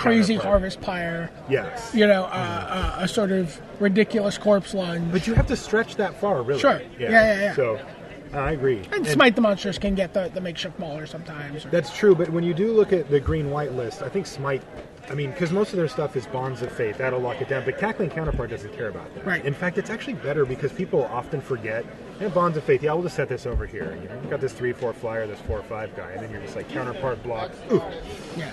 crazy counterpart. harvest pyre. Yes. A sort of ridiculous corpse lunge. But you have to stretch that far, really. Sure. Yeah. So, I agree. And Smite the Monsters can get the makeshift mauler sometimes. That's true, but when you do look at the green-white list, I think Smite, because most of their stuff is Bonds of Faith, that'll lock it down, but Cackling Counterpart doesn't care about that. Right. In fact, it's actually better because people often forget, Bonds of Faith, we'll just set this over here. You've got this 3/4 flyer, this 4/5 guy, and then you're just like, Counterpart block, ooh. Yeah.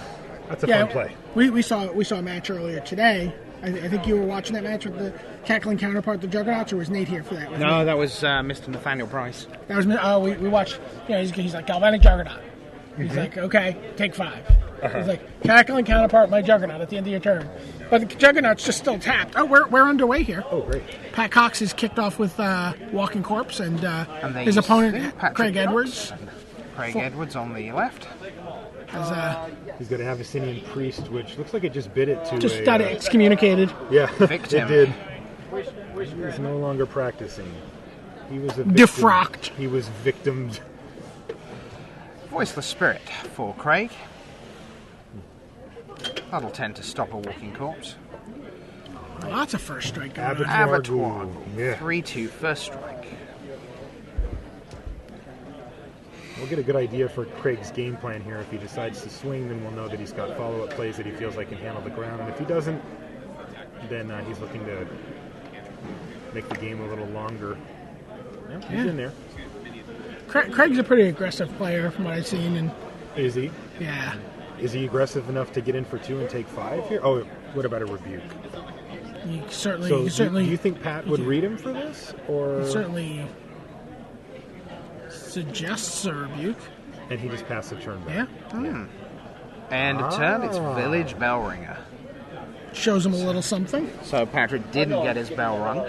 That's a fun play. We saw a match earlier today. I think you were watching that match with the Cackling Counterpart, the Juggernauts, or was Nate here for that? No, that was Mr. Nathaniel Price. That was we watched. He's like Galvanic Juggernaut. He's like, okay, take 5. He's like Cackling Counterpart, my Juggernaut at the end of your turn. But the Juggernaut's just still tapped. Oh, we're underway here. Oh, great. Pat Cox is kicked off with Walking Corpse and his opponent Craig Edwards. Craig Edwards on the left. He's going to have a Sinian Priest, which looks like it just bid it to just got excommunicated. Yeah, Victim. It did. He's no longer practicing. He was a victim. Defrocked. He was victimed. Voiceless Spirit for Craig. That'll tend to stop a Walking Corpse. Well, that's a first strike going on. Abattoir. Yeah. 3/2 first strike. We'll get a good idea for Craig's game plan here. If he decides to swing, then we'll know that he's got follow-up plays that he feels like can handle the ground. And if he doesn't, then he's looking to make the game a little longer. Yeah, he's in there. Craig's a pretty aggressive player from what I've seen. And Is he? yeah. Is he aggressive enough to get in for 2 and take 5 here? Oh, what about a rebuke? You certainly, do you think Pat would read him for this, or certainly suggests a rebuke? And he just passed the turn back. Yeah. And a turn, it's Village Bell Ringer. Shows him a little something. So Patrick didn't get his bell rung.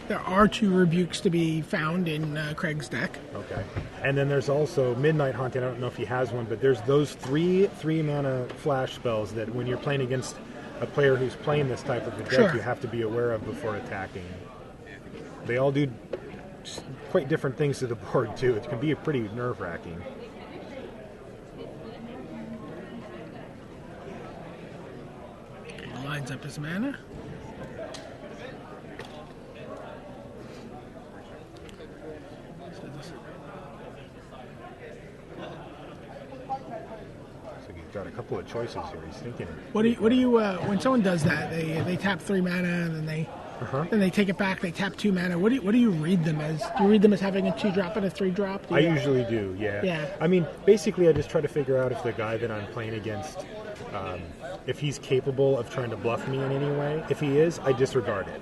There are 2 rebukes to be found in Craig's deck. Okay. And then there's also Midnight Haunting. I don't know if he has one, but there's those 3 mana flash spells that when you're playing against a player who's playing this type of a deck, you have to be aware of before attacking. They all do quite different things to the board, too. It can be pretty nerve-wracking. Lines up his mana. So he's got a couple of choices here. He's thinking. What do you when someone does that? They tap 3 mana and then they take it back. They tap 2 mana. What do you read them as? Do you read them as having a 2-drop and a 3-drop? I usually do. Yeah. Yeah. Basically, I just try to figure out if the guy that I'm playing against, if he's capable of trying to bluff me in any way. If he is, I disregard it.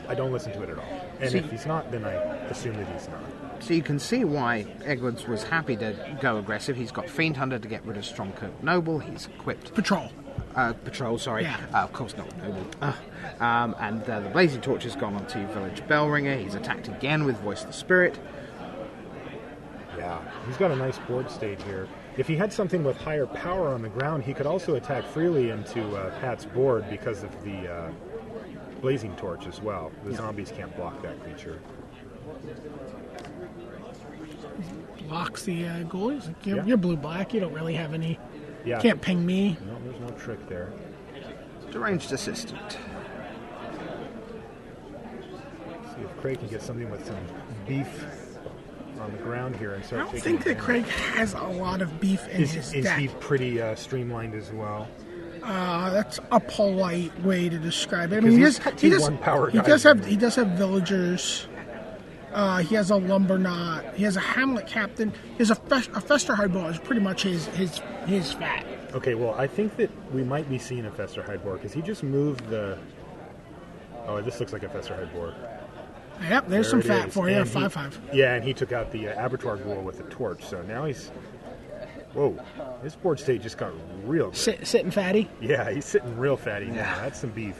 I don't listen to it at all. And if he's not, then I assume that he's not. So you can see why Edwards was happy to go aggressive. He's got Fiend Hunter to get rid of Strongcoat Noble. He's equipped Patrol. Patrol, sorry. Yeah. Of course not Noble. And the Blazing Torch has gone onto Village Bellringer. He's attacked again with Voice of the Spirit. Yeah, he's got a nice board state here. If he had something with higher power on the ground, he could also attack freely into Pat's board because of the Blazing Torch as well. The zombies can't block that creature. Blocks the goalies. You're blue-black. You don't really have any... Yeah. Can't ping me. No, there's no trick there. Deranged Assistant. See if Craig can get something with some beef on the ground here and start I don't think that Craig has a lot of beef in his deck. Is he pretty streamlined as well? That's a polite way to describe it. I Because mean, he does have villagers. He has a Lumberknot. He has a Hamlet Captain. He has a Fester Highball is pretty much his fat. Okay, well, I think that we might be seeing a Fester Highboard because he just moved the... Oh, this looks like a Fester Highboard. Yep, there's some fat is. for you, And 5/5. Yeah, and he took out the Abattoir Ghoul with the torch, so now he's... Whoa, his board state just got real good. Sitting fatty? Yeah, he's sitting real fatty now. That's some beef.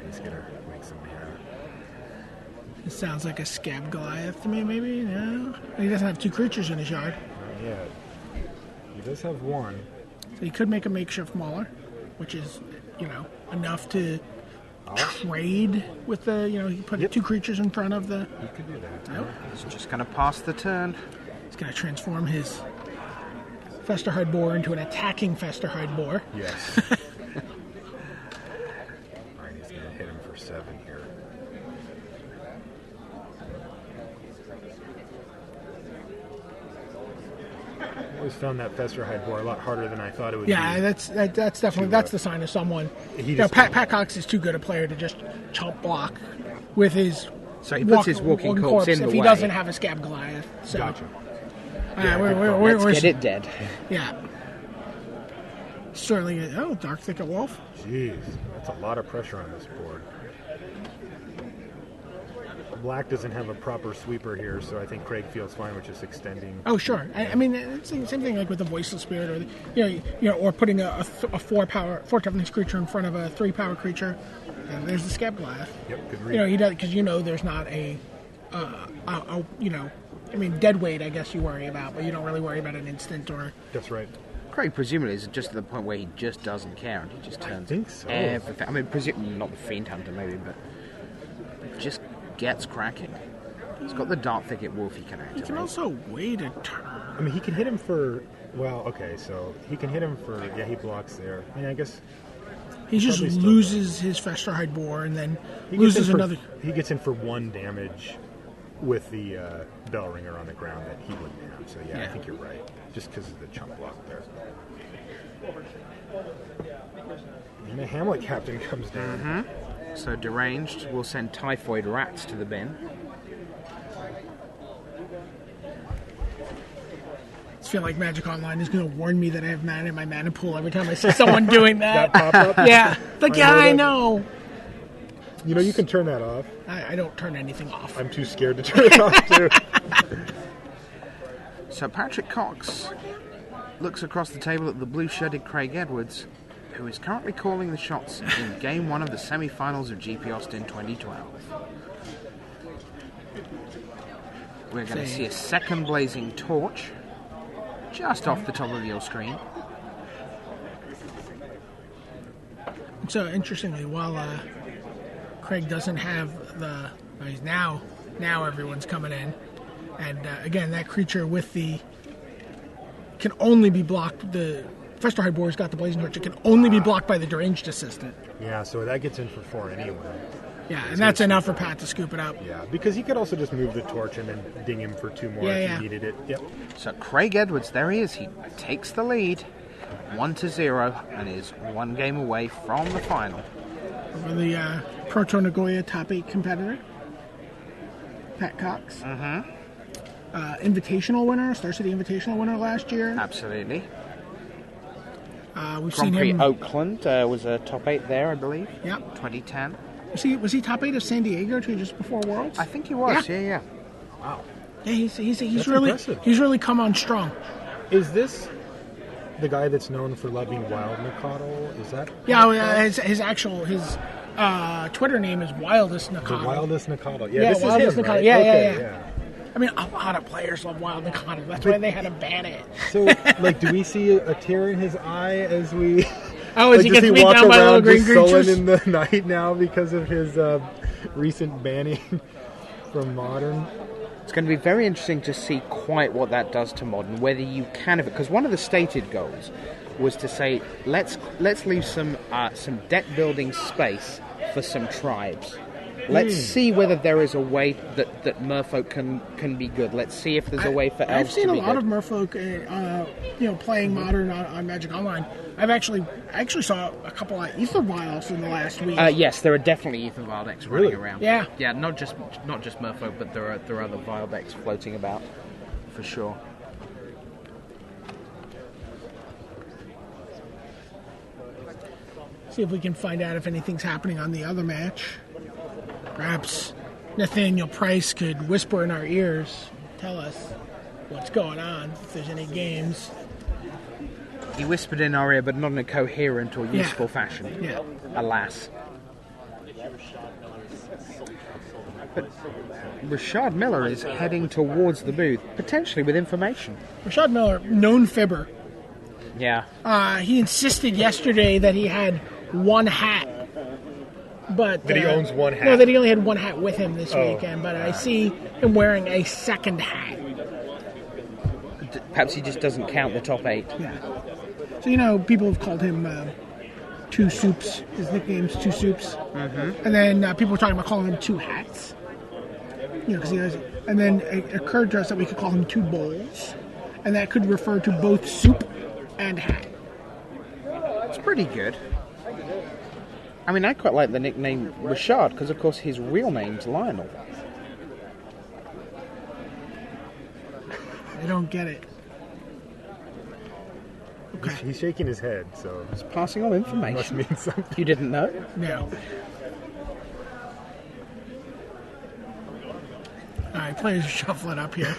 He's going to make some mana. It sounds like a Scab Goliath to me, maybe? No? He doesn't have 2 creatures in his yard. Not yet. He does have 1. So he could make a makeshift Mauler, which is, enough to trade with the, he put 2 creatures in front of the... He could do that. Nope. He's just going to pass the turn. He's going to transform his Festerhide Boar into an attacking Festerhide Boar. Yes. All right, he's going to hit him for 7 here. I always found that Festerhide Boar a lot harder than I thought it would be. Yeah, that's definitely that's the sign of someone. Pat Cox is too good a player to just chump block with his. So he puts his walking corpse in the way. If he doesn't have a Scab Goliath. So. Gotcha. Let's get it dead. Yeah. Certainly. Oh, Dark Thicket Wolf. Jeez, that's a lot of pressure on this board. Black doesn't have a proper sweeper here, so I think Craig feels fine with just extending. Oh, sure. I mean, it's the same thing like with the Voiceless Spirit, or or putting a 4 toughness creature in front of a 3 power creature. And there's the Scab Goliath. Yep, good read. He does because there's not dead weight. I guess you worry about, but you don't really worry about an instant or. That's right. Craig presumably is just to the point where he just doesn't care and he just turns everything. I mean, presumably not the Fiend Hunter maybe, but just gets cracking. He's got the Dark Thicket Wolf he can activate. He can also wait a turn. I mean, he can hit him for. Well, okay, so he can hit him for. Yeah, he blocks there. I mean, I guess. He just loses his Festerhide Boar and then loses another. He gets in for 1 damage with the Bell Ringer on the ground that he wouldn't have. So yeah, I think you're right. Just because of the chump block there. And the Hamlet Captain comes down. Mm-hmm. So Deranged will send Typhoid Rats to the bin. I feel like Magic Online is going to warn me that I have mana in my mana pool every time I see someone doing that. That pop up? Yeah. Like, I know. You can turn that off. I don't turn anything off. I'm too scared to turn it off, too. So Patrick Cox looks across the table at the blue-shirted Craig Edwards, who is currently calling the shots in Game 1 of the semi-finals of GP Austin 2012. We're going to see a second Blazing Torch just off the top of your screen. So, interestingly, while Craig doesn't have the... He's now everyone's coming in. And, again, that creature with the... can only be blocked... The Festerhide Boar's got the Blazing Torch. It can only be blocked by the Deranged Assistant. Yeah, so that gets in for 4 anyway. Yeah, and that's enough for Pat to scoop it up. Yeah, because he could also just move the torch and then ding him for 2 more if he needed it. Yep. So Craig Edwards, there he is. He takes the lead, 1-0, and is 1 game away from the final. Over the Proto Nagoya top 8 competitor, Pat Cox. Mm-hmm. Invitational winner, Star City Invitational winner last year. Absolutely. We've Grand seen Prix him. Oakland was a top 8 there, I believe. Yep. 2010. Was he top 8 of San Diego too, just before Worlds? I think he was. Yeah. Wow. Yeah, he's That's really impressive. he's really come on strong. Is this the guy that's known for loving wild Nakatl? Is that? Yeah, his Twitter name is Wildest Nakatl. The Wildest Nakatl. Yeah, Yeah, this Wildest is him, Nakatl. right? Yeah, Okay, yeah. I mean, a lot of players love Wild Nakatl. That's why they had to ban it. So, do we see a tear in his eye as we? Oh, as he gets beat down by little green sullen creatures? in the night now because of his recent banning from Modern? It's going to be very interesting to see quite what that does to Modern, whether you can have it. Because one of the stated goals was to say, let's leave some deck building space for some tribes. Let's see whether there is a way that Merfolk can be good. Let's see if there's a way for elves to be good. I've seen a lot of Merfolk, playing Modern on Magic Online. I actually saw a couple of Ether Wilds in the last week. Yes, there are definitely Ether Wild decks running around. Yeah, not just Merfolk, but there are other Wild decks floating about for sure. See if we can find out if anything's happening on the other match. Perhaps Nathaniel Price could whisper in our ears, tell us what's going on, if there's any games. He whispered in our ear, but not in a coherent or useful fashion. Yeah. Alas. But Rashad Miller is heading towards the booth, potentially with information. Rashad Miller, known fibber. Yeah. He insisted yesterday that he had one hat. But that he owns one hat? No, that he only had one hat with him this weekend. But I see him wearing a second hat. Perhaps he just doesn't count the top 8. Yeah. So, people have called him Two Soups. His nickname's Two Soups. Mm-hmm. And then people were talking about calling him Two Hats. Because he has... And then it occurred to us that we could call him Two Bowls. And that could refer to both soup and hat. It's pretty good. I mean, I quite like the nickname Richard, because, of course, his real name's Lionel. I don't get it. Okay. He's shaking his head, so... He's passing on information. Must mean something. You didn't know? No. Alright, players shuffle it up here.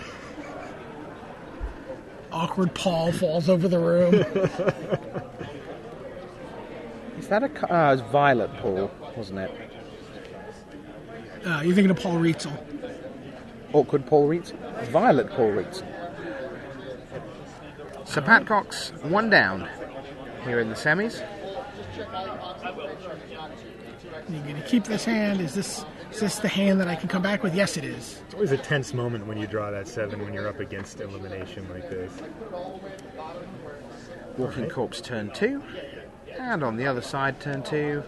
Awkward Paul falls over the room. Is that it was Violet Paul, wasn't it? You're thinking of Paul Rietzel. Awkward Paul Rietzel? Violet Paul Rietzel. So Pat Cox, 1 down here in the semis. You're going to keep this hand. Is this the hand that I can come back with? Yes, it is. It's always a tense moment when you draw that 7 when you're up against elimination like this. Walking Corpse, turn 2. And on the other side, turn 2.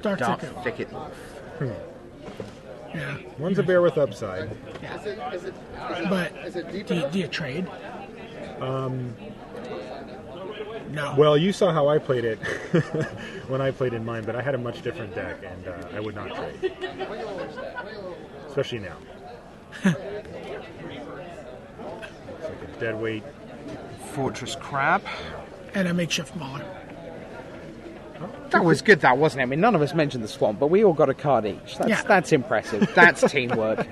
Dark Thicket. Yeah. One's a bear with upside. Yeah. But do you trade? No. Well, you saw how I played it when I played in mine, but I had a much different deck, and I would not trade. Especially now. It's like a dead weight. Fortress Crab. And a makeshift mauler. That was good, that wasn't it? I mean, none of us mentioned the swamp, but we all got a card each. That's impressive. That's teamwork.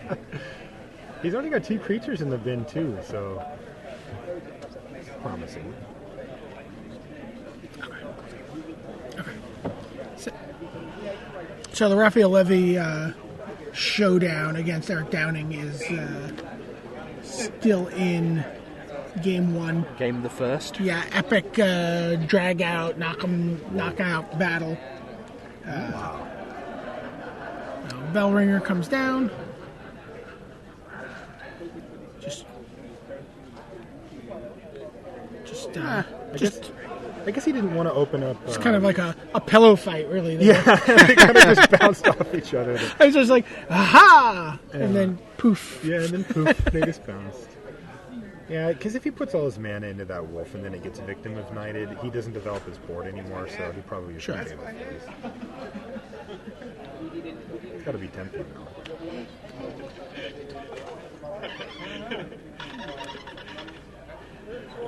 He's only got 2 creatures in the bin, too, so... it's promising. Okay. So the Raphael Levy showdown against Eric Downing is still in game 1. Game the first. Yeah, epic drag out, knockout battle. Wow. Bellringer comes down. I guess he didn't want to open up... It's kind of like a pillow fight, really. Yeah, they kind of just bounced off each other. I was just like, aha! And then poof. Yeah, and then poof, they just bounced. Yeah, because if he puts all his mana into that wolf and then it gets victim of knighted, he doesn't develop his board anymore, so he probably is going to table phase. It's got to be tempting, though.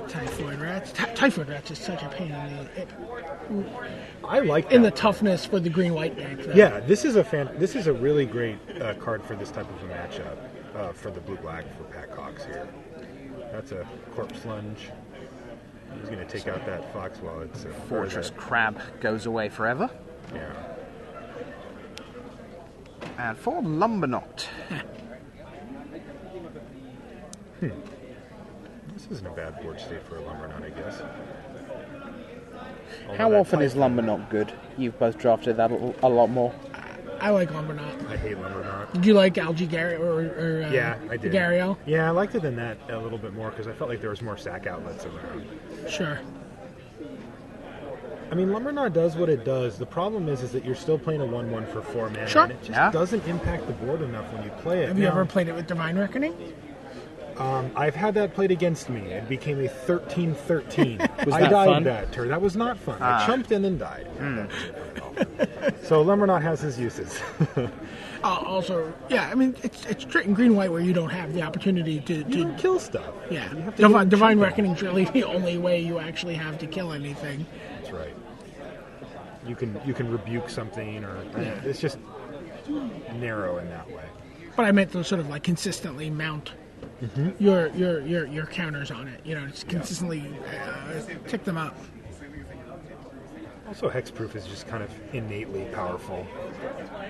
Typhoid Rats. Typhoid Rats is such a pain in the... I like that. In the toughness for the green-white deck. Though. Yeah, this is a really great card for this type of a matchup for the blue-black for Pat Cox here. That's a Corpse Lunge. He's going to take out that Fox while it's... Fortress Crab goes away forever. Yeah. And for Lumberknot. This isn't a bad board state for a Lumberknot, I guess. How often is Lumberknot good? You've both drafted that a lot more. I like Lumberknot. I hate Lumberknot. Did you like Algae Gary or yeah, I did. Gariel? Yeah, I liked it in that a little bit more because I felt like there was more sack outlets around. Sure. I mean, Lumberknot does what it does. The problem is that you're still playing a 1/1 for 4 mana, sure. and it just doesn't impact the board enough when you play it. Have you ever played it with Divine Reckoning? I've had that played against me. It became a 13-13. Was I that died fun? that turn. That was not fun. I chumped in and died. So Lumberknot has his uses. Also, yeah, I mean, it's straight in green-white where you don't have the opportunity to kill stuff. Yeah, You have to Divine Reckoning's really the only way you actually have to kill anything. That's right. You can rebuke something, or it's just narrow in that way. But I meant to sort of like consistently mount your counters on it. You know, just consistently tick them up. Also, hexproof is just kind of innately powerful.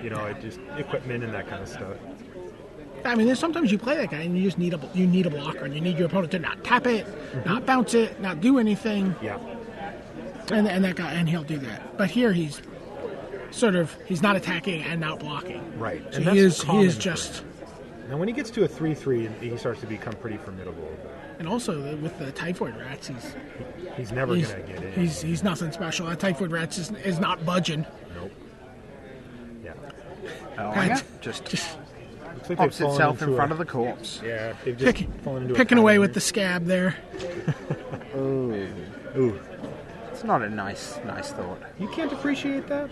You know, just equipment and that kind of stuff. I mean, there's sometimes you play that guy and you just need a blocker, and you need your opponent to not tap it, not bounce it, not do anything. Yeah. And that guy, and he'll do that. But here he's not attacking and not blocking. Right. So and he is just. Now, when he gets to a 3/3, he starts to become pretty formidable. And also with the typhoid rats, He's never going to get in. he's nothing special. That typhoid rats is not budging. Nope. Yeah. Oh, just Looks like pops they've fallen itself in into front a- of the corpse. Yeah, they've just fallen into a Picking away pattern with the scab there. Ooh, Ooh, it's not a nice thought. you can't appreciate that?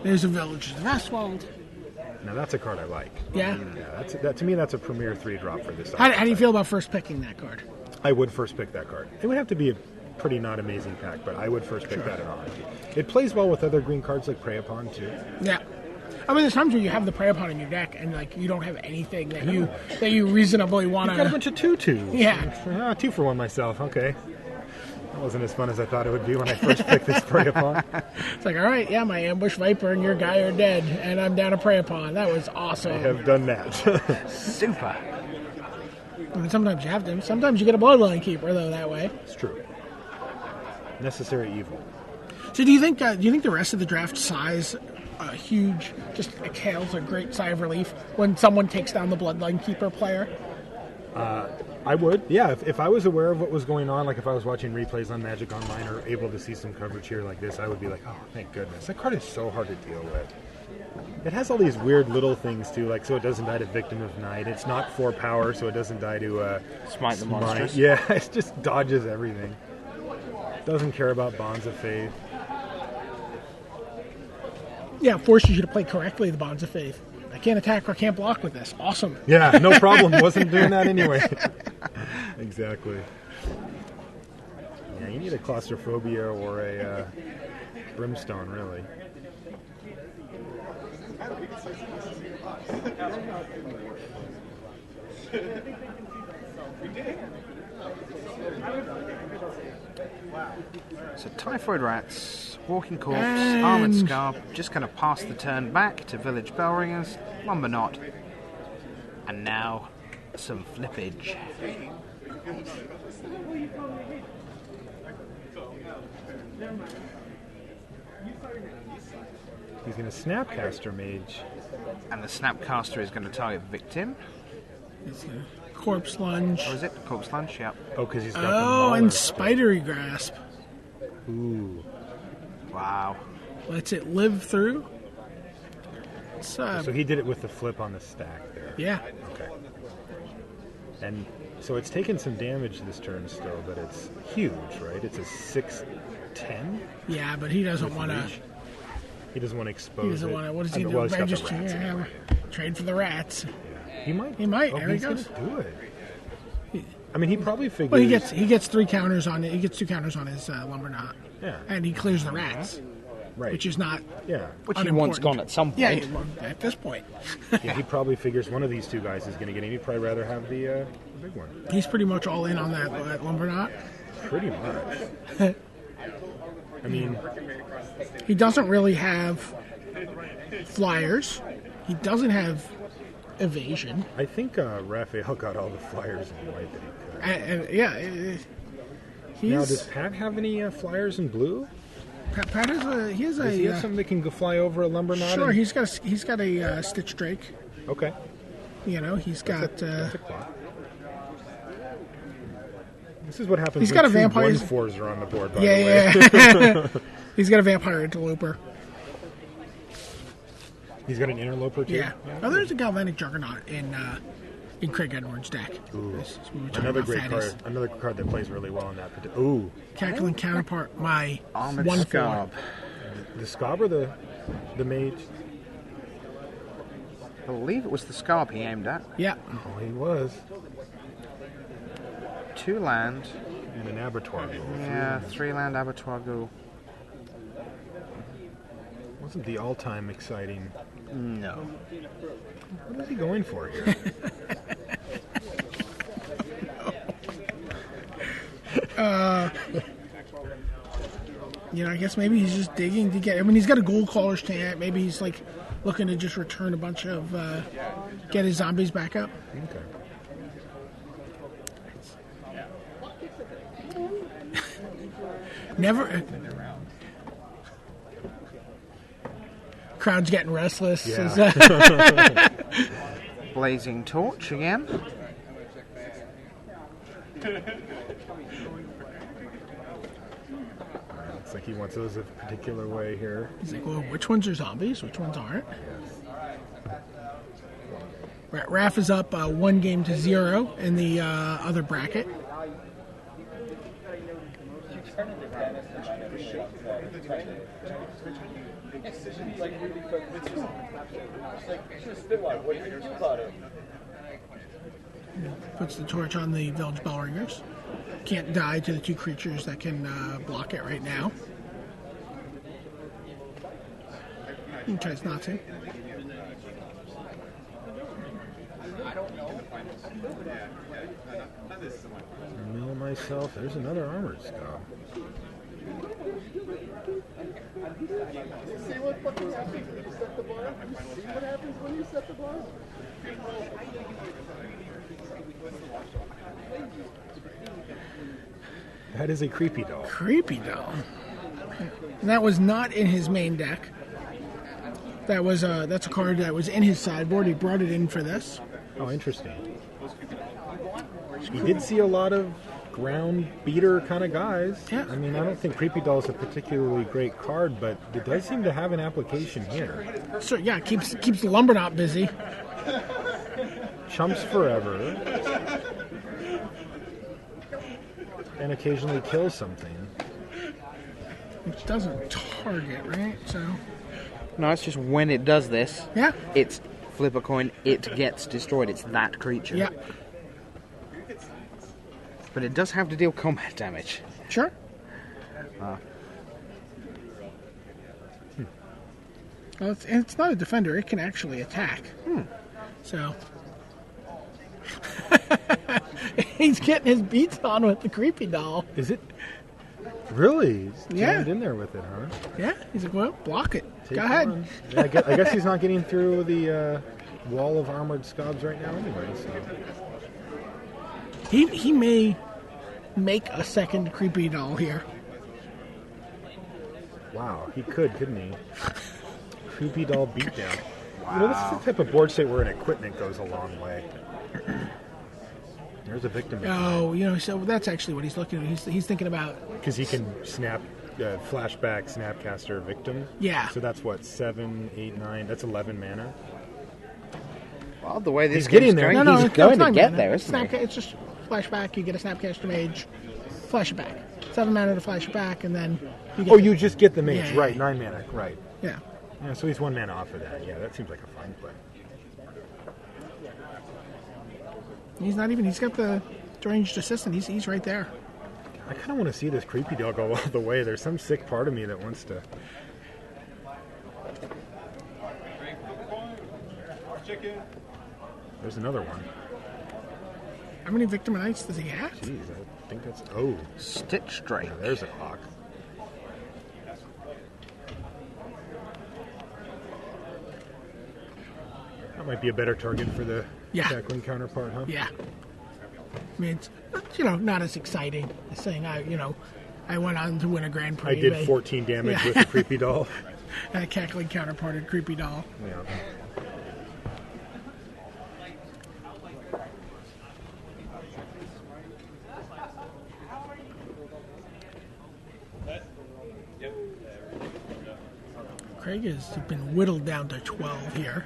There's a Village of Vestwald. Now that's a card I like. Yeah. Yeah, that to me that's a premier 3-drop for this. How do you feel about first picking that card? I would first pick that card. It would have to be a pretty not amazing pack, but I would first pick that in RNG. It plays well with other green cards like Prey Upon too. Yeah. I mean, there's times where you have the Prey Upon in your deck, and like you don't have anything that you reasonably want I've got a to. bunch of 2/2s. Yeah. 2 for 1 myself. Okay. That wasn't as fun as I thought it would be when I first picked this Prey Upon. It's like, all right, yeah, my Ambush Viper and your guy are dead, and I'm down to Prey Upon. That was awesome. I have done that. Super. And sometimes you have them. Sometimes you get a Bloodline Keeper though that way. It's true. Necessary evil. So do you think the rest of the draft size huge just exhales a great sigh of relief when someone takes down the Bloodline Keeper player? I would, yeah. If I was aware of what was going on, like if I was watching replays on Magic Online or able to see some coverage here like this, I would be like, oh, thank goodness. That card is so hard to deal with. It has all these weird little things too, like so it doesn't die to Victim of Night. It's not 4 power, so it doesn't die to Smite the monsters. Yeah, it just dodges everything. Doesn't care about Bonds of Faith. Yeah, it forces you to play correctly the Bonds of Faith. I can't attack or can't block with this. Awesome. Yeah, no problem. Wasn't doing that anyway. Exactly. Yeah, you need a Claustrophobia or a Brimstone, really. So Typhoid Rats, Walking Corpse, Armored Scarp, just going to pass the turn back to Village Bellringers, Lumber Knot, and now some flippage. He's going to Snapcaster Mage. And the Snapcaster is going to target Victim. It's a Corpse Lunge. Or is it? Corpse Lunge, yeah. Oh, because he's got the Oh, Mauler and still. Spidery Grasp. Ooh. Wow. Lets it live through. It's, So he did it with the flip on the stack there. yeah. Okay. And so it's taken some damage this turn still, but it's huge, right? It's a 6/10. Yeah, but he doesn't want to. He doesn't want to expose He doesn't it. want to. What does he Well, do? he's got the Just rats in there. trade for the rats. He might. He might. Oh, There he he's goes. gonna do it. I mean, he probably figures. Well, he gets 3 counters on it. He gets 2 counters on his Lumber Knot. Yeah. And he clears the rats, Right. which is not. Yeah. Which he wants unimportant. gone at some Yeah, point. at this point. Yeah, he probably figures one of these two guys is going to get in. He'd probably rather have the big one. He's pretty much all in on that Lumber Knot. Pretty much. I mean, He doesn't really have flyers. He doesn't have evasion. I think Raphael got all the flyers in white that he could. And yeah, Now, does he's Pat have any flyers in blue? Pat has a he has Does he have a something that can go fly over a lumber knot? sure and- he's got a Stitch Drake. Okay. You know he's got That's a clock. This is what happens He's when got a 2 vampire- 1/4s are on the board, by the yeah way. yeah. He's got a Vampire Interloper. He's got an interloper, too? Yeah. Oh, there's a Galvanic Juggernaut in Craig Edwards' deck. Ooh. This is what we were talking Another about great fatties. card. Another card that plays really well in that particular. Ooh. Cackling Counterpart, my Armored 1/4. Scarp. The Scob or the Mage? I believe it was the Scarp he aimed at. Yeah. Oh, he was. 2 land. And an Abattoir Ghoul. Yeah, 3 land Abattoir Ghoul. Wasn't the all-time exciting. No. What is he going for here? You know, I guess maybe he's just digging to get. I mean, he's got a Gold Caller's Chant. Maybe he's like looking to just return a bunch of, get his zombies back up. Okay. Never. Crowd's getting restless. Yeah. Blazing Torch again. Looks like he wants those a particular way here. He's like, well, which ones are zombies? Which ones aren't? Raph is up 1-0 in the other bracket. Puts the torch on the village bellringers. Can't die to the 2 creatures that can block it right now. He tries not to. Mill myself. There's another armored scob. See what fucking happens when you set the bar? You see what happens when you set the bar? That is a creepy doll. Creepy doll. And that was not in his main deck. That's a card that was in his sideboard. He brought it in for this. Oh, interesting. We did see a lot of ground beater kind of guys. Yeah. I mean, I don't think Creepy Doll is a particularly great card, but it does seem to have an application here. So yeah, keeps the Lumberknot busy. Chumps forever. And occasionally kills something. Which doesn't target, right? So No, it's just when it does this, yeah. it's flip a coin, it gets destroyed. It's that creature. Yeah. But it does have to deal combat damage. Sure. Well, it's not a defender. It can actually attack. So he's getting his beats on with the creepy doll. Is it? Really? He's Yeah. jammed in there with it, huh? Yeah. He's like, well, block it. Take Go ahead. one. Yeah, I guess he's not getting through the wall of armored scobs right now anyway, so... He may make a second creepy doll here. Wow, he could, couldn't he? Creepy doll beatdown. Wow. You know, this is the type of board state where an equipment goes a long way. There's a victim. Oh, so that's actually what he's looking at. He's thinking about... Because he can snap, flashback, snapcaster, victim. Yeah. So that's what, 7, 8, 9, that's 11 mana. Well, the way this He's getting game's there. going, No, he's it's going to not get mana. there, isn't he? It's just flashback. You get a Snapcaster Mage, flash it back. 7 mana to flash it back, and then you get... Oh, you just get the mage, Yeah, right, yeah. 9 mana, right. Yeah. Yeah, so he's 1 mana off of that. Yeah, that seems like a fine play. He's not even... He's got the ranged assistant. He's right there. I kind of want to see this creepy doll go all the way. There's some sick part of me that wants to... There's another one. How many Victim Knights does he have? Jeez, I think that's... Oh, Stitch Drake. yeah, there's a clock. That might be a better target for the Yeah. tackling counterpart, huh? Yeah. I mean, it's, not as exciting as saying, I went on to win a Grand Prix. I did 14 damage Yeah. with the creepy doll. And a cackling counterparted creepy doll. Yeah. Craig has been whittled down to 12 here.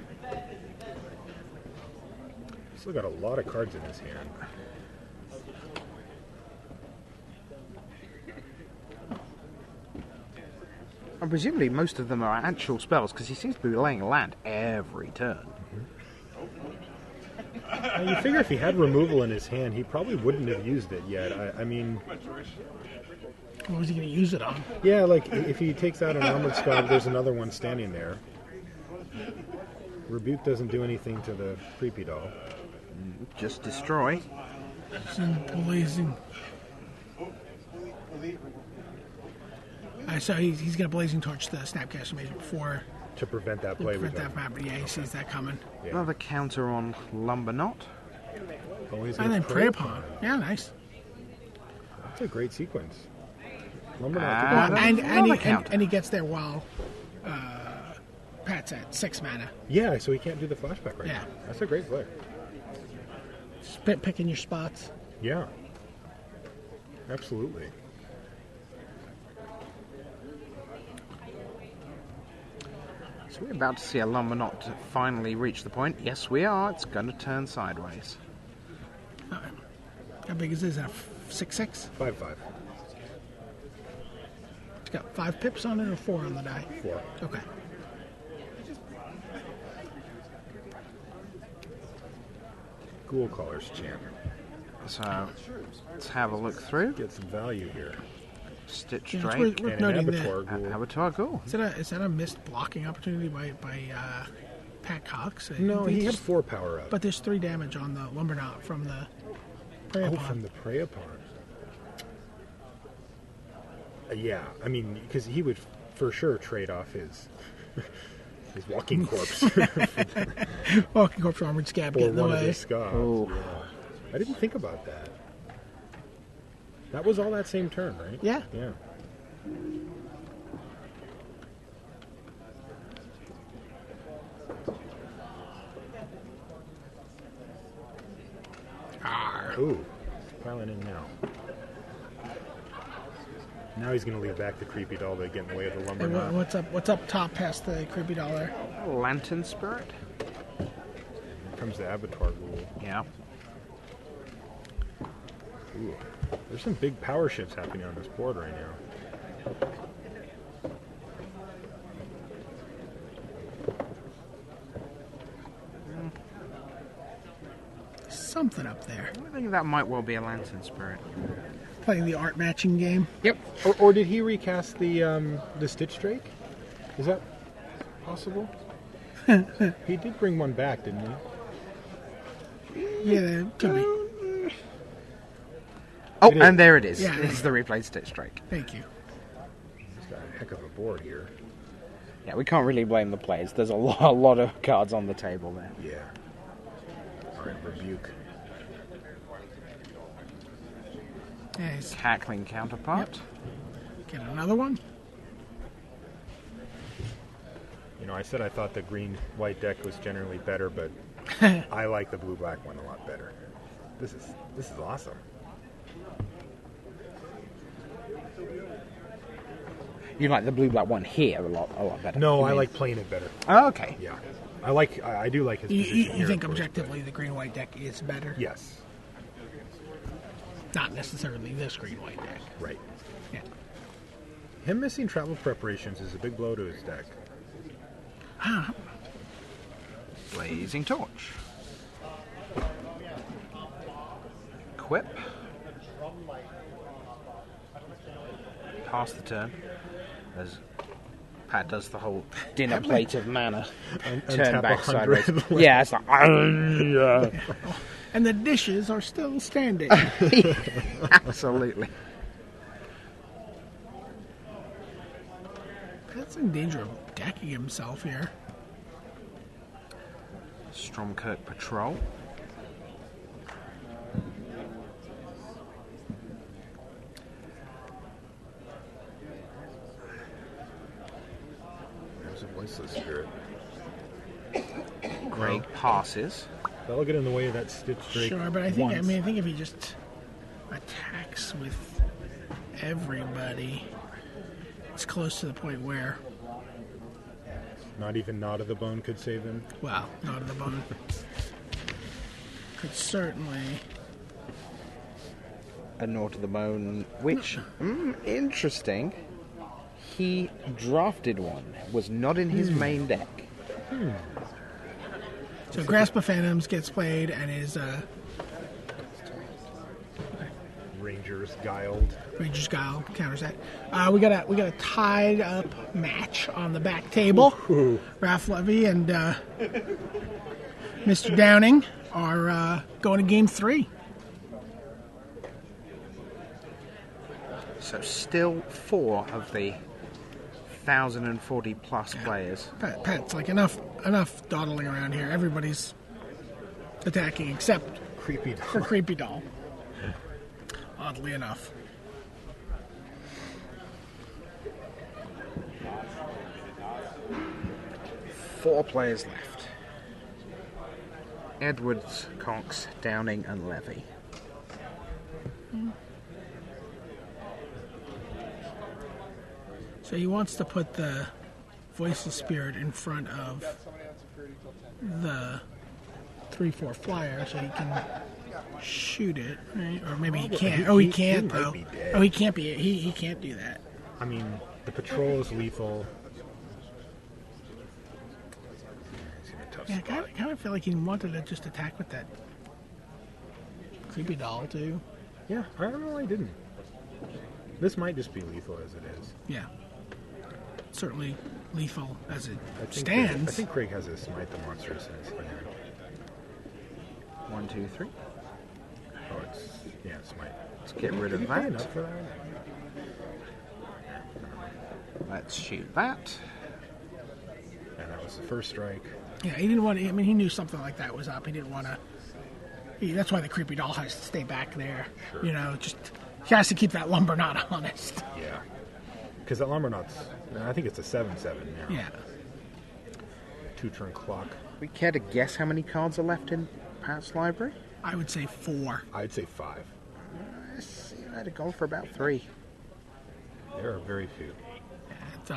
Still got a lot of cards in his hand. And presumably most of them are actual spells, because he seems to be laying a land every turn. You figure if he had removal in his hand, he probably wouldn't have used it yet. I mean... What was he going to use it on? Yeah, like, if he takes out an armored scob, there's another one standing there. Rebuke doesn't do anything to the creepy doll. Just destroy. Blazing. So he's going to Blazing Torch the Snapcaster Mage before... To prevent that play. prevent that from happening. Yeah, he sees that coming. Yeah. Another counter on Lumberknot. Oh, he's And gonna then Prey Upon. Yeah, nice. That's a great sequence. Lumberknot. Ah. And he gets there while Pat's at 6 mana. Yeah, so he can't do the flashback right Yeah. now. That's a great play. Picking your spots. Yeah. Absolutely. So we're about to see a Lumberknot finally reach the point. Yes, we are. It's going to turn sideways. How big is this? Is that 6/6? 5-5. It's got 5 pips on it or 4 on the die? 4. Okay. Ghoul Caller's Champ. So let's have a look through. Get some value here. Stitch Yeah, it's Drake. worth And an noting that. Abattoir Ghoul. Abattoir Ghoul. Is that a missed blocking opportunity by Pat Cox? No, he had 4 power up. But there's 3 damage on the Lumberknot from the Prey Oh, upon. from the Prey upon. Yeah, I mean, because he would for sure trade off his walking corpse Walking Corpse Armored Scab or get in the one of way. his scabs. Oh. Yeah. I didn't think about that. That was all that same turn, right? Yeah. Yeah. Ooh, piling in now. Now he's going to leave back the creepy doll to get in the way of the Hey, Lumberknot. what's up top past the creepy doll there? Lantern Spirit. Here comes the Abattoir Ghoul. Yeah. Ooh, there's some big power shifts happening on this board right now. Something up there. I think that might well be a Lantern Spirit. Playing the art matching game. Yep. Or did he recast the Stitch Drake? Is that possible? He did bring one back, didn't he? Yeah, could be. Oh, It is. and there it is. Yeah. It's the replayed Stitch Drake. Thank you. He's got a heck of a board here. Yeah, we can't really blame the players. There's a lot of cards on the table there. Yeah. All right, Rebuke. Yeah, he's Cackling Counterpart. get another one. You know, I said I thought the green-white deck was generally better, but I like the blue-black one a lot better. This is awesome. You like the blue-black one here a lot better. No, you I mean? like playing it better. Oh, okay. Yeah, I do like his position You here, think of course, objectively the green white deck is better? but- Yes, Not necessarily this green white deck. right. Yeah. Him missing travel preparations is a big blow to his deck. Blazing Torch. Equip. Pass the turn. As Pat does the whole dinner plate of mana. Turn untap back 100. sideways. Yeah, it's like... yeah. And the dishes are still standing. Absolutely. Pat's in danger of decking himself here. Stromkirk Patrol. There's a voiceless spirit. Greg passes. That'll get in the way of that Stitch Drake. Sure, but I think once. if he just attacks with everybody, it's close to the point where, Not even Knot of the Bone could save him. well, not of the bone. Could certainly. A Knot of the Bone, which, interesting. He drafted one. Was not in his main deck. So Grasp of Phantoms gets played and is Rangers Guiled. Ranger's Guile counters that. We got a tied up match on the back table. Ralph Levy and Mr. Downing are going to game 3. So still 4 of the 1,040 plus players. Pat's like enough dawdling around here. Everybody's attacking except Creepy for doll. Creepy Doll. Oddly enough. Four players left. Edwards, Cox, Downing and Levy. So he wants to put the Voice of Spirit in front of the 3/4 flyer so he can shoot it, right? Or maybe he can't. Oh, he can't though. Oh, he can't be. He can't do that. I mean, the patrol is lethal. Yeah, I kind of feel like he wanted to just attack with that creepy doll too. Yeah, I don't know why he didn't. This might just be lethal as it is. Yeah, certainly lethal as it I think stands. I think Craig has a Smite the Monstrous in his hand. 1, 2, 3. Oh, it's Smite. Let's get rid Did of he pay that. enough for that? Let's shoot that. And that was the first strike. Yeah, he didn't want to. I mean, he knew something like that was up. He didn't want to. That's why the creepy doll has to stay back there. Sure. You know, just he has to keep that lumber knot honest. Yeah. Because that lumber knot's, I think it's a 7/7 now. Yeah. 2-turn clock. We care to guess how many cards are left in Pat's library? I would say 4. I'd say 5. I'd go for about 3. There are very few. It's,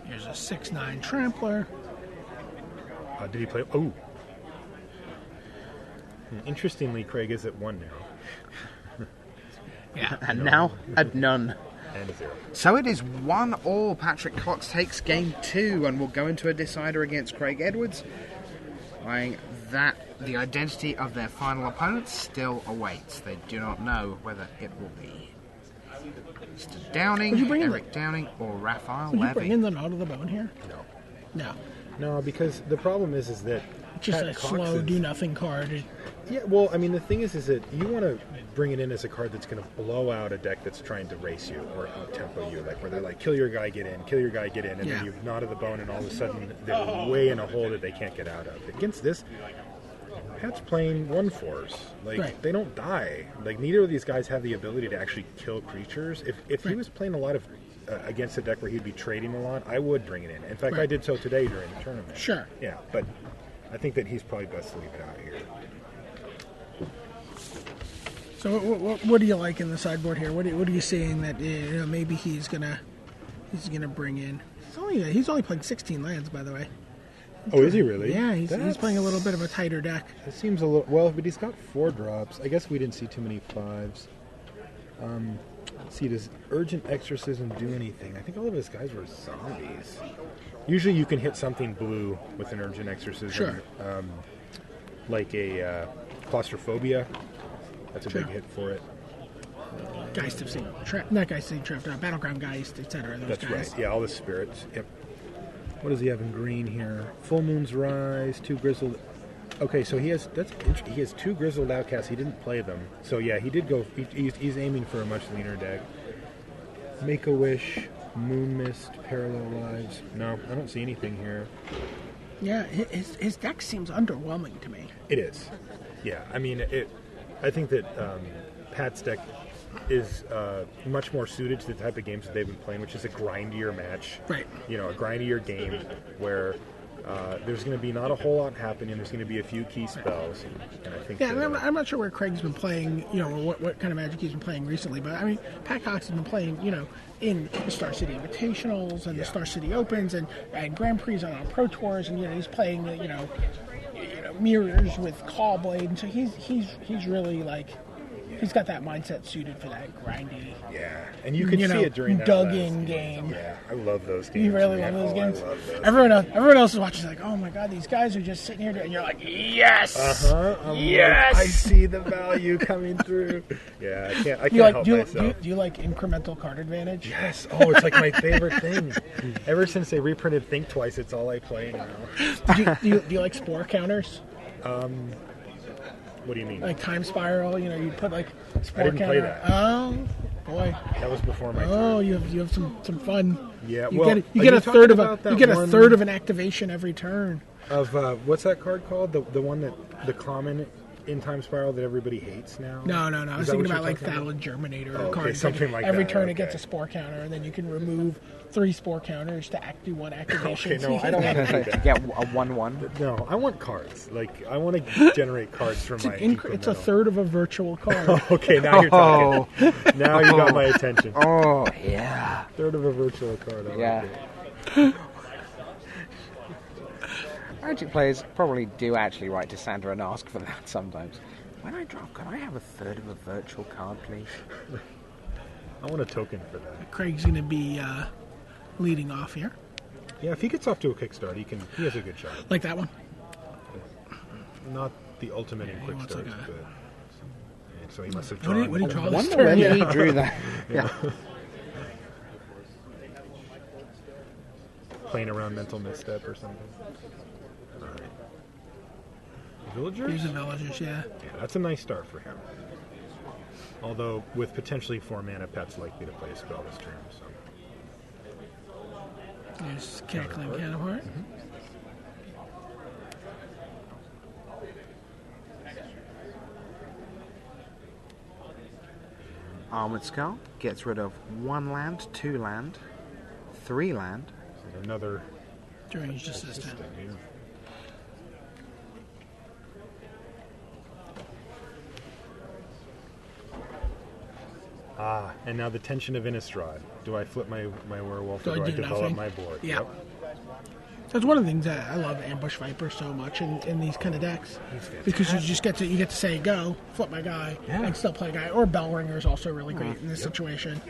here's a 6/9 Trampler. Did he play? Oh. Interestingly, Craig is at 1 now. Yeah. And now at none. And a 0. So it is 1-1. Patrick Cox takes game 2 and will go into a decider against Craig Edwards. Saying that the identity of their final opponent still awaits. They do not know whether it will be Mr. Downing, Eric Downing, or Raphael Would you Levy. bring in the Knot of the Bone here? No. No. No, because the problem is that It's just Pat a Cox slow, is- do-nothing card. Yeah, well, I mean, the thing is that you want to bring it in as a card that's going to blow out a deck that's trying to race you or tempo you, like where they're like, kill your guy, get in, kill your guy, get in, and Yeah. then you've knotted the bone, and all of a sudden they're way in a hole that they can't get out of. Against this, Pat's playing 1/4s. Like, Right. they don't die. Like, neither of these guys have the ability to actually kill creatures. If he Right. was playing a lot of against a deck where he'd be trading a lot, I would bring it in. In fact, I Right. did so today during the tournament. Sure. Yeah, but I think that he's probably best to leave it out here. So what do you like in the sideboard here? What are you seeing that maybe he's gonna bring in? He's only playing 16 lands, by the way. Oh, is he really? Yeah, he's playing a little bit of a tighter deck. It seems a little well, but he's got 4 drops. I guess we didn't see too many 5s. Let's see, does Urgent Exorcism do anything? I think all of his guys were zombies. Usually, you can hit something blue with an Urgent Exorcism, Sure. like a Claustrophobia. That's a Sure. big hit for it. Geist of Sea, not Geist of Sea Trapped, Battleground Geist, etc. That's guys. right. Yeah, all the spirits. Yep. What does he have in green here? Full Moon's Rise, 2 Grizzled. Okay, so he has 2 Grizzled Outcasts. He didn't play them, so yeah, he did go. He's aiming for a much leaner deck. Make a Wish, Moon Mist, Parallel Lives. No, I don't see anything here. Yeah, his deck seems underwhelming to me. It is. Yeah, I mean, I think that Pat's deck is much more suited to the type of games that they've been playing, which is a grindier match. Right. You know, a grindier game where there's going to be not a whole lot happening. There's going to be a few key spells, and I think. Yeah, that, I'm not sure where Craig's been playing, or what kind of Magic he's been playing recently, but I mean, Pat Cox has been playing, in the Star City Invitationals and the Star City Opens and Grand Prix on Pro Tours, and he's playing, mirrors with Callblade, and so he's really like. He's got that mindset suited for that grindy. Yeah, and you can see it during that dug-in game. Yeah, I love those games. You really man. love those games? I love those. Everyone else is watching like, oh my god, these guys are just sitting here, and you're like, yes, yes. I see the value coming through. Yeah, I can't help myself. Do you like incremental card advantage? Yes. Oh, it's like my favorite thing. Ever since they reprinted Think Twice, it's all I play now. Do you like spore counters? What do you mean? Like Time Spiral, you put like spore I didn't counter. play that. Oh boy. That was before my Oh, time. you have some fun. Yeah, You well, get are a you third of talking about you get that a one- third of an activation every turn. Of what's that card called? The one that the common in Time Spiral that everybody hates now? No. I was Is that thinking what about you're like talking about? Valid Germinator Oh, okay, cards. something like every that, turn it okay. gets a spore counter, and then you can remove 3 spore counters to do 1 activation. Okay, no, I don't want to do that. Yeah, a 1/1. No, I want cards. Like, I want to generate cards from my It's a third of a virtual card. Okay, now you're talking. Now you got my attention. Oh, yeah. Third of a virtual card. I Yeah. like it. Magic players probably do actually write to Sandra and ask for that sometimes. When I drop, can I have a third of a virtual card, please? I want a token for that. Craig's going to be leading off here. Yeah, if he gets off to a kickstart, he has a good shot. Like that one. Not the ultimate in quick wants starts, like a- but so he must have What drawn. did he draw I this wonder turn? when he drew that. Yeah. Playing around mental misstep or something. All right. Villagers? Here's the villagers, yeah. Yeah, that's a nice start for him. Although with potentially 4 mana, Pet's likely to play a spell this turn. So There's Cackling Counterpart. Armored Skull gets rid of 1 land, 2 land, 3 land. another Deranged Assistant. yeah. And now the tension of Innistrad. Do I flip my werewolf or do I do develop nothing? my board? Yeah. Yep. That's one of the things that I love Ambush Viper so much in these kind of decks, because you just get to say go, flip my guy, Yeah. and still play a guy. Or Bellringer is also really great in this situation.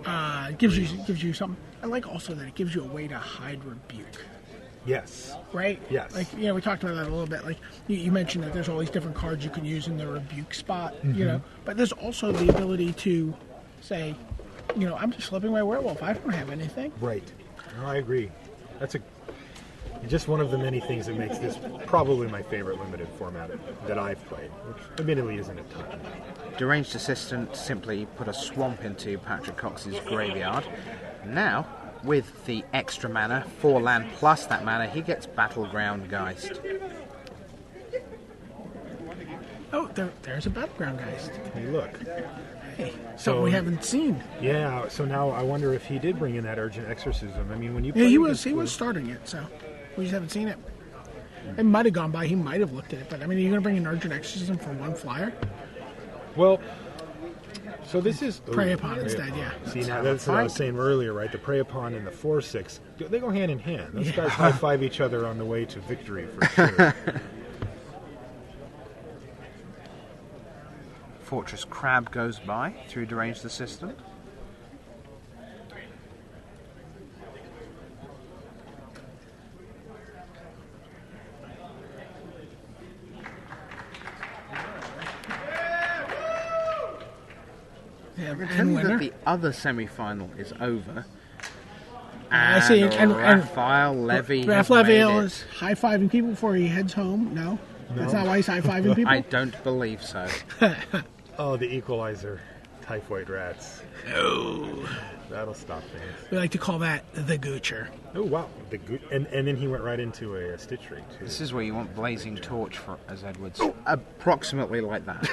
It gives you something. I like also that it gives you a way to hide Rebuke. Yes. Right? Yes. Like, we talked about that a little bit. Like, you mentioned that there's all these different cards you can use in the Rebuke spot, but there's also the ability to say, I'm just flipping my werewolf. I don't have anything. Right. No, I agree. That's just one of the many things that makes this probably my favorite limited format that I've played, which admittedly isn't a ton. Deranged Assistant simply put a swamp into Patrick Cox's graveyard. Now, with the extra mana, 4 land plus that mana, he gets Battleground Geist. Oh, there's a Battleground Geist. Hey, look. Hey, something we haven't seen. Yeah, so now I wonder if he did bring in that Urgent Exorcism. I mean, when you Yeah, play he against was blue- starting it, so we just haven't seen it. It might have gone by. He might have looked at it, but I mean, are you going to bring an Urgent Exorcism for 1 flyer? Well, so this is Prey Upon Prey instead, Upon. yeah. See, now that's what I was saying earlier, right? The Prey Upon and the 4/6, they go hand in hand. Those guys high five each other on the way to victory for sure. Fortress Crab goes by through Deranged Assistant. Yeah, Tell and you that winner. the other semi-final is over. I see, and Raphael Levy. Raph has Levy made it. is high-fiving people before he heads home. No? That's not why he's high-fiving people? I don't believe so. Oh, the Equalizer. Typhoid rats. Oh. That'll stop things. We like to call that the Goocher. Oh, wow. And then he went right into a Stitch Ring, too. This is where you want Blazing Torch for, as Edwards. Approximately like that.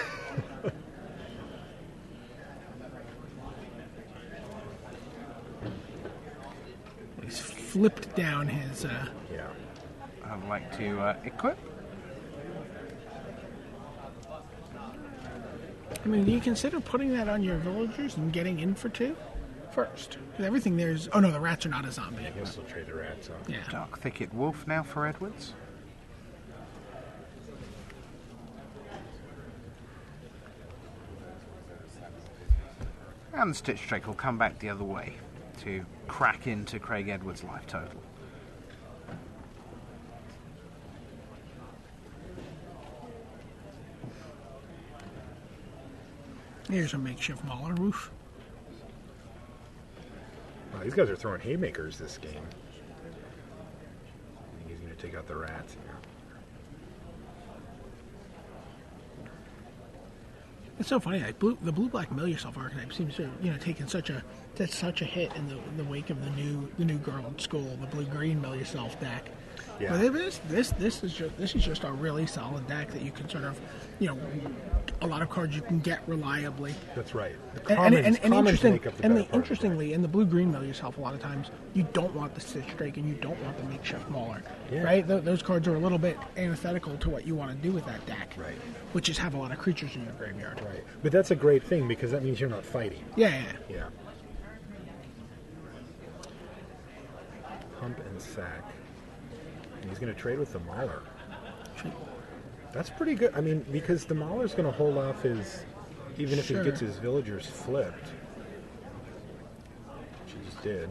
He's flipped down his... Yeah. I'd like to equip. I mean, do you consider putting that on your villagers and getting in for 2 first? 'Cause everything there's... Oh, no, the rats are not a zombie. I guess he'll trade the rats off. Yeah. Dark Thicket Wolf now for Edwards. And the Stitch Drake will come back the other way to crack into Craig Edwards' life total. Here's a makeshift Mauler roof. Wow, these guys are throwing haymakers this game. I think he's going to take out the rats here. It's so funny. Like the blue-black Mill Yourself archetype seems to have, taken such a hit in the wake of the new Girl School, the blue-green Mill Yourself deck. Yeah. But this is just a really solid deck that you can sort of, a lot of cards you can get reliably. That's right. The And commons make up the better part of the deck. interestingly, in the blue-green mill yourself, a lot of times you don't want the Stitch Drake and you don't want the makeshift Mauler, right? Those cards are a little bit antithetical to what you want to do with that deck, Right. which is have a lot of creatures in your graveyard. Right. But that's a great thing because that means you're not fighting. Yeah. Yeah. Hump and sack. And he's going to trade with the Mauler. That's pretty good. I mean, because the Mauler's going to hold off his, even if he gets his villagers flipped. Which he just did.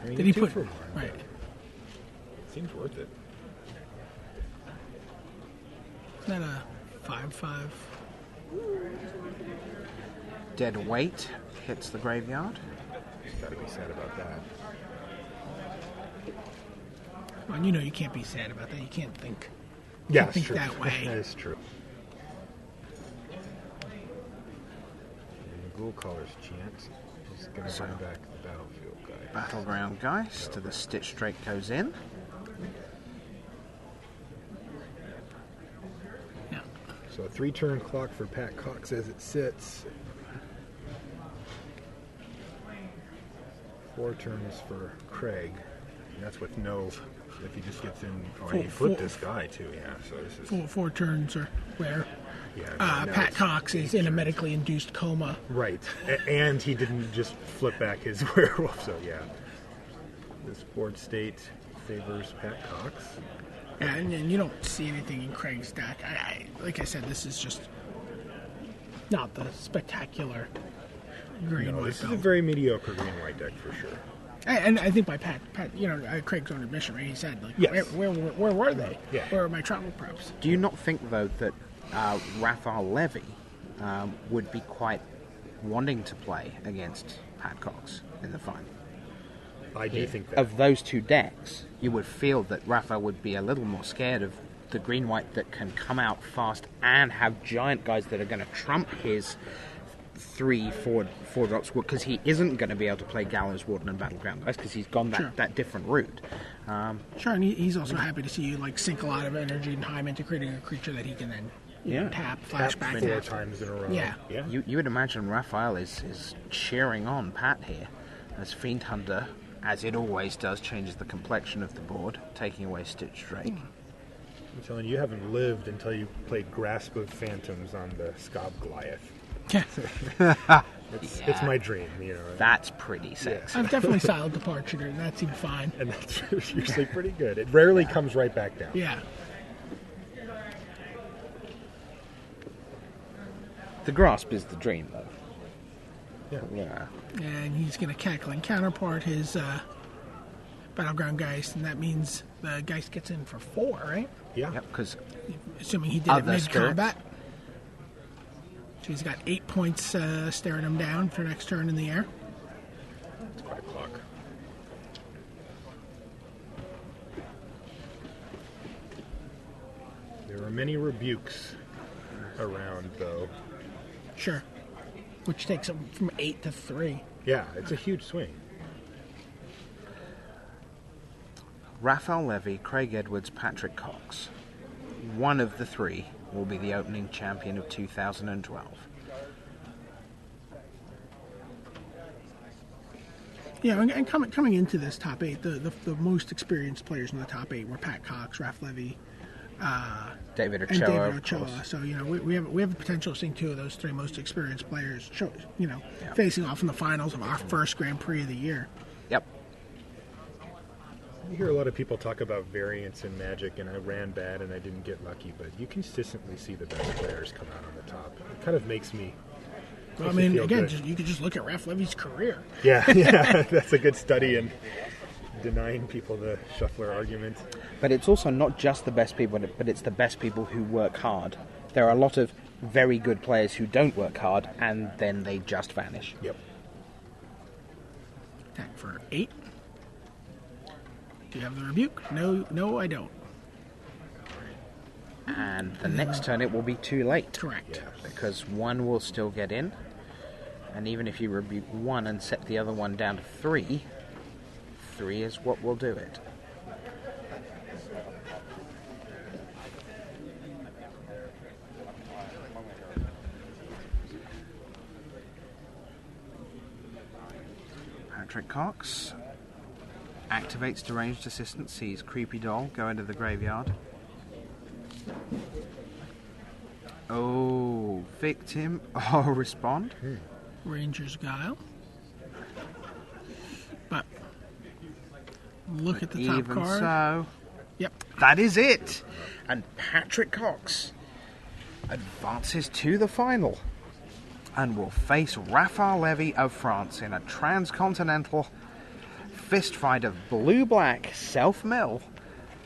I mean, Did he two put for one, right? Seems worth it. Isn't that a 5/5? Dead weight hits the graveyard. Got to be sad about that. Well, you can't be sad about that. You can't think. Yeah, think true. that way. That is true. And the Ghoul Caller's chance. He's going to bring back the Battlefield guy. Battleground Geist to the Stitch Drake goes in. Yeah. So a 3-turn clock for Pat Cox as it sits. 4 turns for Craig. And that's with no. If he just gets in. Oh, and he flipped this guy too. Yeah. So this is. Four turns are where Yeah. Now Pat it's Cox is in a medically induced coma. Right. And he didn't just flip back his werewolf. So yeah. This board state favors Pat Cox. Yeah, and you don't see anything in Craig's deck. Like I said, this is just not the spectacular green No, white this is a build. very mediocre green-white deck for sure. And I think by Pat, Craig's own admission, right? He said, like, Yes. where were they? Yeah. Where are my travel preps? Do you not think, though, that Raphael Levy would be quite wanting to play against Pat Cox in the final? I do think that. Of those two decks, you would feel that Raphael would be a little more scared of the green-white that can come out fast and have giant guys that are going to trump his 3-4 drops, because he isn't going to be able to play Gallows Warden and Battleground Guys because he's gone that different route. Sure, and he's also happy to see you like sink a lot of energy and time into creating a creature that he can then tap, flashback. 4 times in a row. Yeah. You would imagine Raphael is cheering on Pat here, as Fiend Hunter, as it always does, changes the complexion of the board, taking away Stitch Drake. I'm telling you, you haven't lived until you played Grasp of Phantoms on the Scob Goliath. Yeah. It's my dream, That's pretty sexy. I've definitely Silent Departure, and that seemed fine. And that's usually pretty good. It rarely comes right back down. Yeah. The Grasp is the dream, though. Yeah. And he's going to Cackling Counterpart his Battleground Geist, and that means the Geist gets in for 4, right? Yeah. Yep, because Assuming he did it Other mid-combat. So he's got 8 points staring him down for next turn in the air. It's quite a clock. There are many rebukes around, though. Sure. Which takes him from 8 to 3. Yeah, it's a huge swing. Raphael Levy, Craig Edwards, Patrick Cox. One of the 3 will be the opening champion of 2012. Yeah, and coming into this top 8, the most experienced players in the top 8 were Pat Cox, Raph Levy, David and Ochoa, David of course. Ochoa. So we have the potential of seeing 2 of those 3 most experienced players, facing off in the finals of our first Grand Prix of the year. Yep. You hear a lot of people talk about variance in Magic, and I ran bad and I didn't get lucky, but you consistently see the best players come out on the top. It kind of makes me. Well, I makes me mean, feel again, good. you could just look at Raph Levy's career. Yeah, that's a good study in denying people the shuffler argument. But it's also not just the best people, but it's the best people who work hard. There are a lot of very good players who don't work hard, and then they just vanish. Yep. Attack for 8. Do you have the rebuke? No, I don't. And the next turn it will be too late. Correct. Yeah. Because 1 will still get in. And even if you rebuke one and set the other one down to 3, 3 is what will do it. Patrick Cox activates deranged assistant, sees Creepy Doll go into the graveyard. Oh, victim. Oh, respond. Ranger's Guile. But look at the top Even card. so, Yep. that is it. And Patrick Cox advances to the final and will face Raphael Levy of France in a transcontinental fistfight of blue-black self-mill